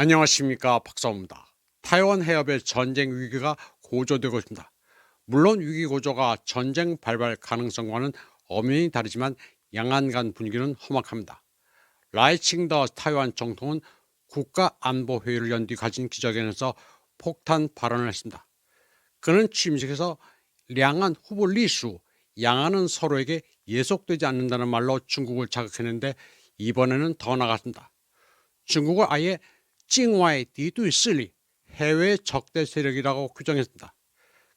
안녕하십니까, 박사입니다. 타이완 해협의 전쟁 위기가 고조되고 있습니다. 물론 위기 고조가 전쟁 발발 가능성과는 엄연히 다르지만 양안 간 분위기는 험악합니다. 라이칭더 타이완总统은 국가안보회의를 연 뒤 가진 기자회견에서 폭탄 발언을 했습니다. 그는 취임식에서 량안 후보 리수, 양안은 서로에게 예속되지 않는다는 말로 중국을 자극했는데 이번에는 더 나갔습니다. 중국을 아예 징와의敌对势리, 해외 적대 세력이라고 규정했습니다.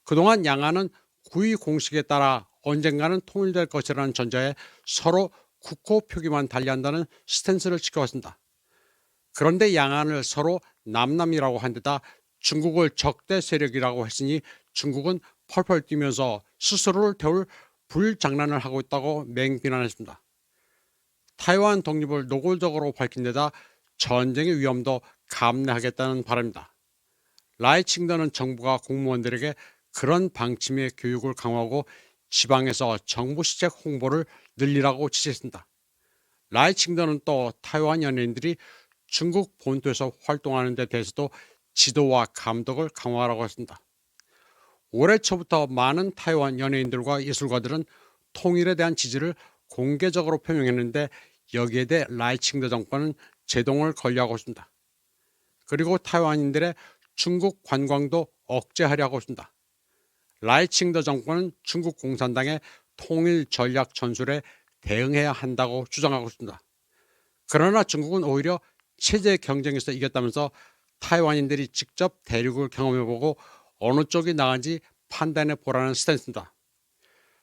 그동안 양안은 구의 공식에 따라 언젠가는 통일될 것이라는 전제에 서로 국호 표기만 달리한다는 스탠스를 지켜왔습니다. 그런데 양안을 서로 남남이라고 한 데다 중국을 적대 세력이라고 했으니 중국은 펄펄 뛰면서 스스로를 태울 불장난을 하고 있다고 맹비난했습니다. 타이완 독립을 노골적으로 밝힌 데다 전쟁의 위험도 감내하겠다는 바람입니다. 라이칭더는 정부가 공무원들에게 그런 방침의 교육을 강화하고 지방에서 정부 시책 홍보를 늘리라고 지시했습니다. 라이칭더는 또 타이완 연예인들이 중국 본토에서 활동하는 데 대해서도 지도와 감독을 강화하라고 했습니다. 올해 초부터 많은 타이완 연예인들과 예술가들은 통일에 대한 지지를 공개적으로 표명했는데 여기에 대해 라이칭더 정권은 제동을 걸려하고 있습니다. 그리고 타이완인들의 중국 관광도 억제하려고 했습니다. 라이칭더 정권은 중국 공산당의 통일 전략 전술에 대응해야 한다고 주장하고 있습니다. 그러나 중국은 오히려 체제 경쟁에서 이겼다면서 타이완인들이 직접 대륙을 경험해보고 어느 쪽이 나은지 판단해 보라는 스탠스입니다.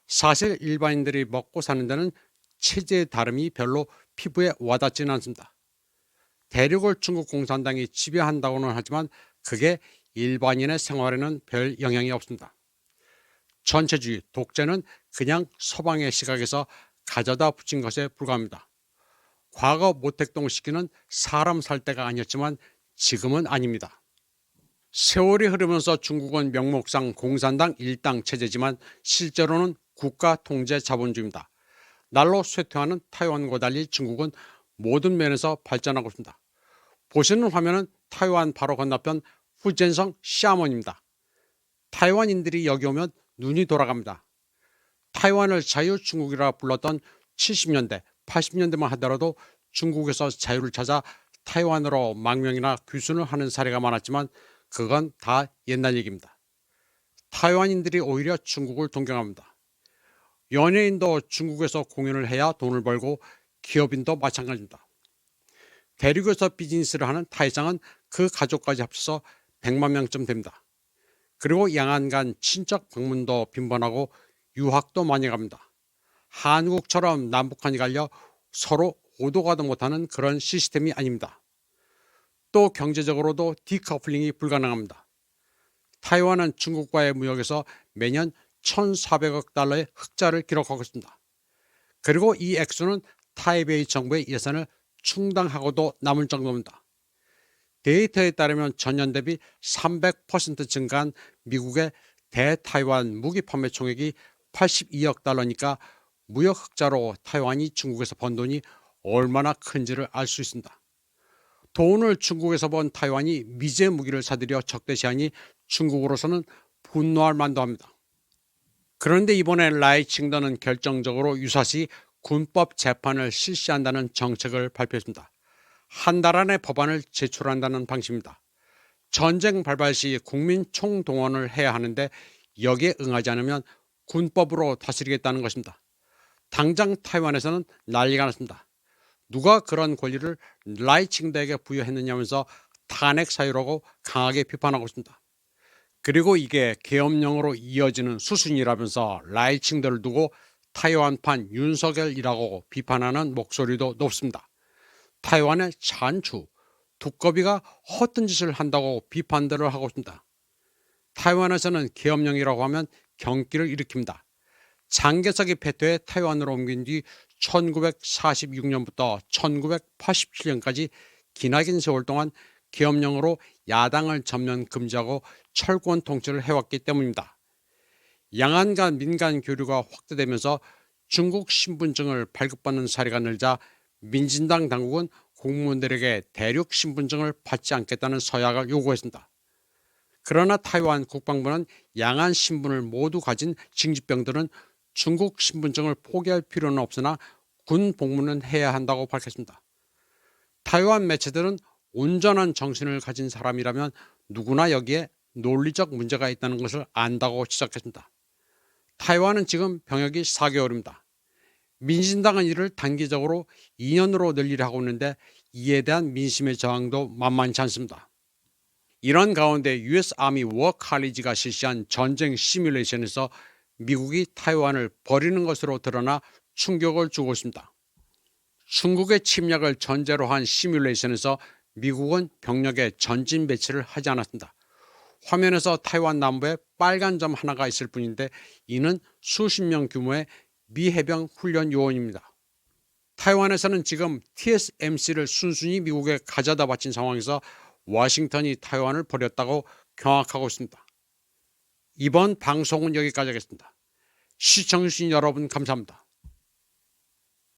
사실 일반인들이 먹고 사는 데는 체제의 다름이 별로 피부에 와닿지는 않습니다. 대륙을 중국 공산당이 지배한다고는 하지만 그게 일반인의 생활에는 별 영향이 없습니다. 전체주의, 독재는 그냥 서방의 시각에서 가져다 붙인 것에 불과합니다. 과거 모택동 시기는 사람 살 때가 아니었지만 지금은 아닙니다. 세월이 흐르면서 중국은 명목상 공산당 일당 체제지만 실제로는 국가 통제 자본주의입니다. 날로 쇠퇴하는 타이완과 달리 중국은 모든 면에서 발전하고 있습니다. 보시는 화면은 타이완 바로 건너편 후젠성 샤먼입니다. 타이완인들이 여기 오면 눈이 돌아갑니다. 타이완을 자유중국이라 불렀던 70년대, 80년대만 하더라도 중국에서 자유를 찾아 타이완으로 망명이나 귀순을 하는 사례가 많았지만 그건 다 옛날 얘기입니다. 타이완인들이 오히려 중국을 동경합니다. 연예인도 중국에서 공연을 해야 돈을 벌고 기업인도 마찬가지입니다. 대륙에서 비즈니스를 하는 타이상은 그 가족까지 합쳐서 100만 명쯤 됩니다. 그리고 양안 간 친척 방문도 빈번하고 유학도 많이 갑니다. 한국처럼 남북한이 갈려 서로 오도 가도 못하는 그런 시스템이 아닙니다. 또 경제적으로도 디커플링이 불가능합니다. 타이완은 중국과의 무역에서 매년 1,400억 달러의 흑자를 기록하고 있습니다. 그리고 이 액수는 타이베이 정부의 예산을 충당하고도 남을 정도입니다. 데이터에 따르면 전년 대비 300% 증가한 미국의 대타이완 무기 판매 총액이 82억 달러니까 무역 흑자로 타이완이 중국에서 번 돈이 얼마나 큰지를 알 수 있습니다. 돈을 중국에서 번 타이완이 미제 무기를 사들여 적대시하니 중국으로서는 분노할 만도 합니다. 그런데 이번에 라이칭더는 결정적으로 유사시 군법 재판을 실시한다는 정책을 발표했습니다. 한 달 안에 법안을 제출한다는 방식입니다. 전쟁 발발 시 국민 총동원을 해야 하는데 여기에 응하지 않으면 군법으로 다스리겠다는 것입니다. 당장 타이완에서는 난리가 났습니다. 누가 그런 권리를 라이칭더에게 부여했느냐면서 탄핵 사유라고 강하게 비판하고 있습니다. 그리고 이게 계엄령으로 이어지는 수순이라면서 라이칭더를 두고 타이완판 윤석열이라고 비판하는 목소리도 높습니다. 타이완의 찬추, 두꺼비가 허튼 짓을 한다고 비판들을 하고 있습니다. 타이완에서는 계엄령이라고 하면 경기를 일으킵니다. 장개석이 패퇴해 타이완으로 옮긴 뒤 1946년부터 1987년까지 기나긴 세월 동안 계엄령으로 야당을 전면 금지하고 철권 통치를 해왔기 때문입니다. 양안 간 민간 교류가 확대되면서 중국 신분증을 발급받는 사례가 늘자 민진당 당국은 공무원들에게 대륙 신분증을 받지 않겠다는 서약을 요구했습니다. 그러나 타이완 국방부는 양안 신분을 모두 가진 징집병들은 중국 신분증을 포기할 필요는 없으나 군 복무는 해야 한다고 밝혔습니다. 타이완 매체들은 온전한 정신을 가진 사람이라면 누구나 여기에 논리적 문제가 있다는 것을 안다고 지적했습니다. 타이완은 지금 병역이 4개월입니다. 민진당은 이를 단기적으로 2년으로 늘리려 하고 있는데 이에 대한 민심의 저항도 만만치 않습니다. 이런 가운데 US 아미 워 칼리지가 실시한 전쟁 시뮬레이션에서 미국이 타이완을 버리는 것으로 드러나 충격을 주고 있습니다. 중국의 침략을 전제로 한 시뮬레이션에서 미국은 병력의 전진 배치를 하지 않았습니다. 화면에서 타이완 남부에 빨간 점 하나가 있을 뿐인데 이는 수십 명 규모의 미 해병 훈련 요원입니다. 타이완에서는 지금 TSMC를 순순히 미국에 가져다 바친 상황에서 워싱턴이 타이완을 버렸다고 경악하고 있습니다. 이번 방송은 여기까지 하겠습니다. 시청해주신 여러분 감사합니다.